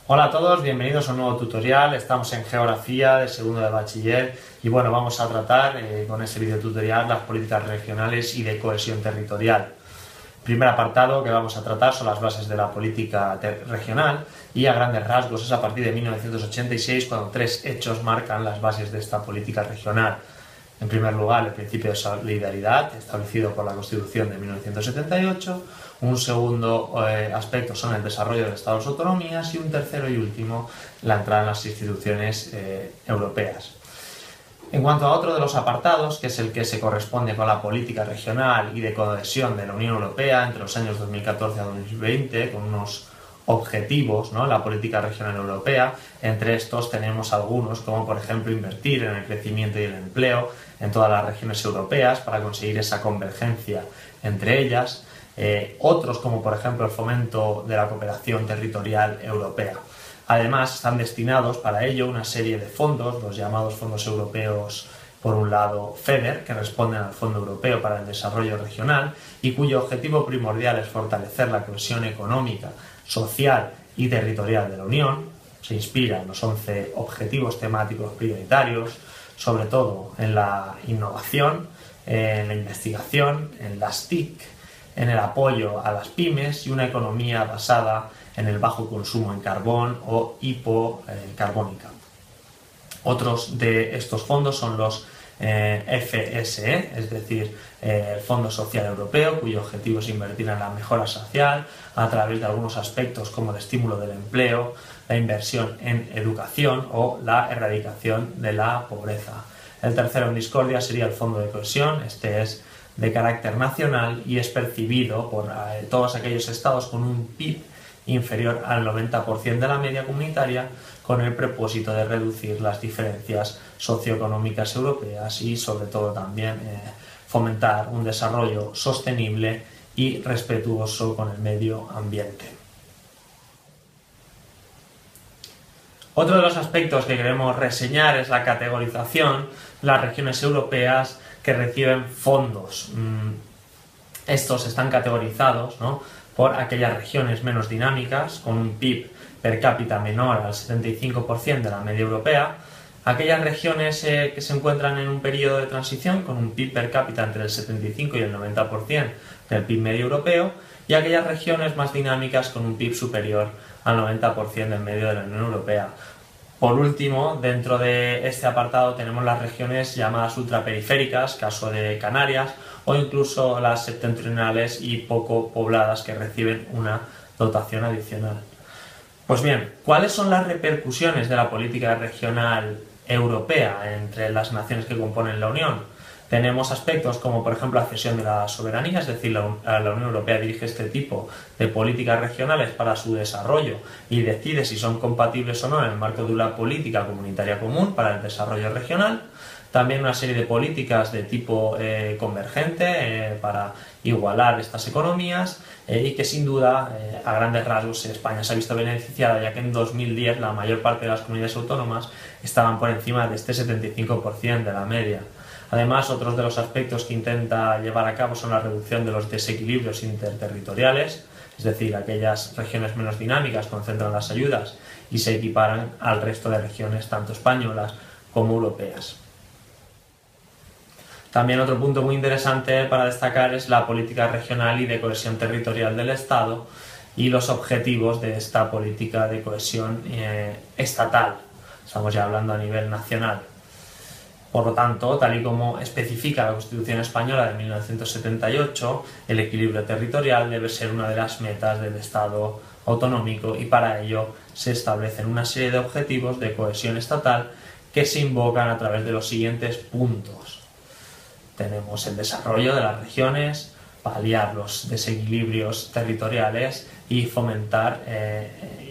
Hola a todos, bienvenidos a un nuevo tutorial. Estamos en Geografía de segundo de bachiller y bueno, vamos a tratar con este video tutorial las políticas regionales y de cohesión territorial. El primer apartado que vamos a tratar son las bases de la política regional y a grandes rasgos es a partir de 1986 cuando tres hechos marcan las bases de esta política regional. En primer lugar, el principio de solidaridad, establecido por la Constitución de 1978. Un segundo aspecto son el desarrollo de estados autonomías y un tercero y último, la entrada en las instituciones europeas. En cuanto a otro de los apartados, que es el que se corresponde con la política regional y de cohesión de la Unión Europea entre los años 2014 a 2020, con unos objetivos, ¿no?, la política regional europea. Entre estos tenemos algunos, como por ejemplo invertir en el crecimiento y el empleo en todas las regiones europeas para conseguir esa convergencia entre ellas. Otros, como por ejemplo el fomento de la cooperación territorial europea. Además, están destinados para ello una serie de fondos, los llamados fondos europeos, por un lado FEDER, que responden al Fondo Europeo para el Desarrollo Regional y cuyo objetivo primordial es fortalecer la cohesión económica, social y territorial de la Unión. Se inspira en los 11 objetivos temáticos prioritarios, sobre todo en la innovación, en la investigación, en las TIC, en el apoyo a las pymes y una economía basada en el bajo consumo en carbón o hipocarbónica. Otros de estos fondos son los FSE, es decir, el Fondo Social Europeo, cuyo objetivo es invertir en la mejora social a través de algunos aspectos como el estímulo del empleo, la inversión en educación o la erradicación de la pobreza. El tercero en discordia sería el Fondo de Cohesión. Este es de carácter nacional y es percibido por todos aquellos estados con un PIB inferior al 90% de la media comunitaria, con el propósito de reducir las diferencias socioeconómicas europeas y sobre todo también fomentar un desarrollo sostenible y respetuoso con el medio ambiente. Otro de los aspectos que queremos reseñar es la categorización de las regiones europeas que reciben fondos. Estos están categorizados, ¿no?, por aquellas regiones menos dinámicas, con un PIB per cápita menor al 75% de la media europea, aquellas regiones que se encuentran en un periodo de transición con un PIB per cápita entre el 75 y el 90% del PIB medio europeo, y aquellas regiones más dinámicas con un PIB superior al 90% del medio de la Unión Europea. Por último, dentro de este apartado tenemos las regiones llamadas ultraperiféricas, caso de Canarias, o incluso las septentrionales y poco pobladas que reciben una dotación adicional. Pues bien, ¿cuáles son las repercusiones de la política regional europea entre las naciones que componen la Unión? Tenemos aspectos como por ejemplo la cesión de la soberanía, es decir, la Unión Europea dirige este tipo de políticas regionales para su desarrollo y decide si son compatibles o no en el marco de una política comunitaria común para el desarrollo regional. También una serie de políticas de tipo convergente para igualar estas economías y que sin duda a grandes rasgos España se ha visto beneficiada, ya que en 2010 la mayor parte de las comunidades autónomas estaban por encima de este 75% de la media. Además, otros de los aspectos que intenta llevar a cabo son la reducción de los desequilibrios interterritoriales, es decir, aquellas regiones menos dinámicas concentran las ayudas y se equiparan al resto de regiones, tanto españolas como europeas. También otro punto muy interesante para destacar es la política regional y de cohesión territorial del Estado y los objetivos de esta política de cohesión estatal. Estamos ya hablando a nivel nacional. Por lo tanto, tal y como especifica la Constitución Española de 1978, el equilibrio territorial debe ser una de las metas del Estado autonómico y para ello se establecen una serie de objetivos de cohesión estatal que se invocan a través de los siguientes puntos. Tenemos el desarrollo de las regiones, paliar los desequilibrios territoriales y fomentar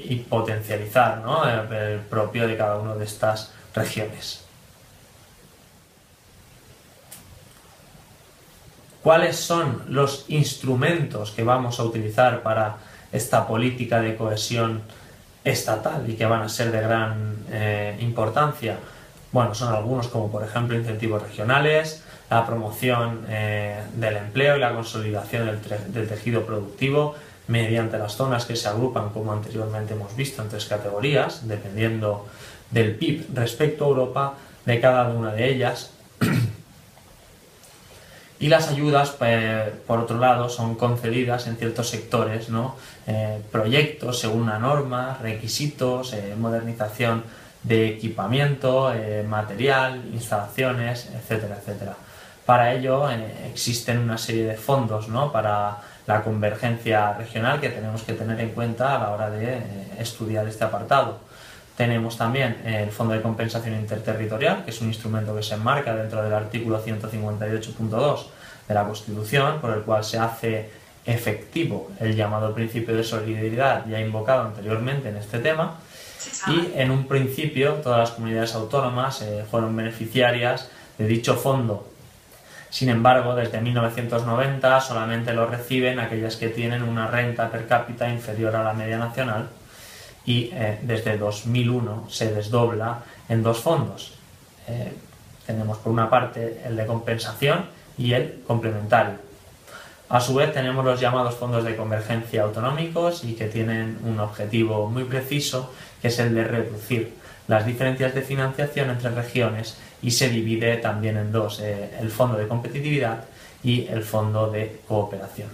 y potencializar, ¿no?, el propio de cada una de estas regiones. ¿Cuáles son los instrumentos que vamos a utilizar para esta política de cohesión estatal y que van a ser de gran importancia? Bueno, son algunos como por ejemplo incentivos regionales, la promoción del empleo y la consolidación del tejido productivo, mediante las zonas que se agrupan, como anteriormente hemos visto, en 3 categorías, dependiendo del PIB respecto a Europa de cada una de ellas. Y las ayudas, por otro lado, son concedidas en ciertos sectores, ¿no? Proyectos según una norma, requisitos, modernización de equipamiento, material, instalaciones, etcétera, etcétera. Para ello existen una serie de fondos, ¿no?, para la convergencia regional que tenemos que tener en cuenta a la hora de estudiar este apartado. Tenemos también el Fondo de Compensación Interterritorial, que es un instrumento que se enmarca dentro del artículo 158.2 de la Constitución, por el cual se hace efectivo el llamado principio de solidaridad ya invocado anteriormente en este tema, y en un principio todas las comunidades autónomas fueron beneficiarias de dicho fondo. Sin embargo, desde 1990 solamente lo reciben aquellas que tienen una renta per cápita inferior a la media nacional, y desde 2001 se desdobla en 2 fondos. Tenemos por una parte el de compensación y el complementario. A su vez tenemos los llamados fondos de convergencia autonómicos, y que tienen un objetivo muy preciso, que es el de reducir las diferencias de financiación entre regiones, y se divide también en 2, el fondo de competitividad y el fondo de cooperación.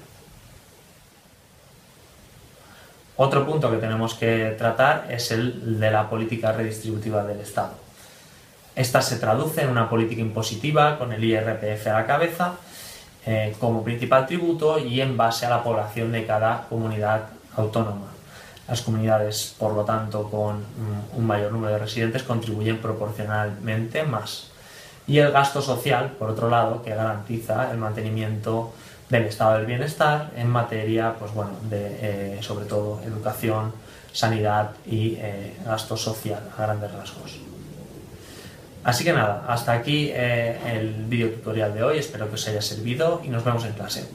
Otro punto que tenemos que tratar es el de la política redistributiva del Estado. Esta se traduce en una política impositiva con el IRPF a la cabeza como principal tributo y en base a la población de cada comunidad autónoma. Las comunidades, por lo tanto, con un mayor número de residentes contribuyen proporcionalmente más. Y el gasto social, por otro lado, que garantiza el mantenimiento del estado del bienestar en materia, pues bueno, de sobre todo educación, sanidad y gasto social a grandes rasgos. Así que nada, hasta aquí el vídeo tutorial de hoy, espero que os haya servido y nos vemos en clase.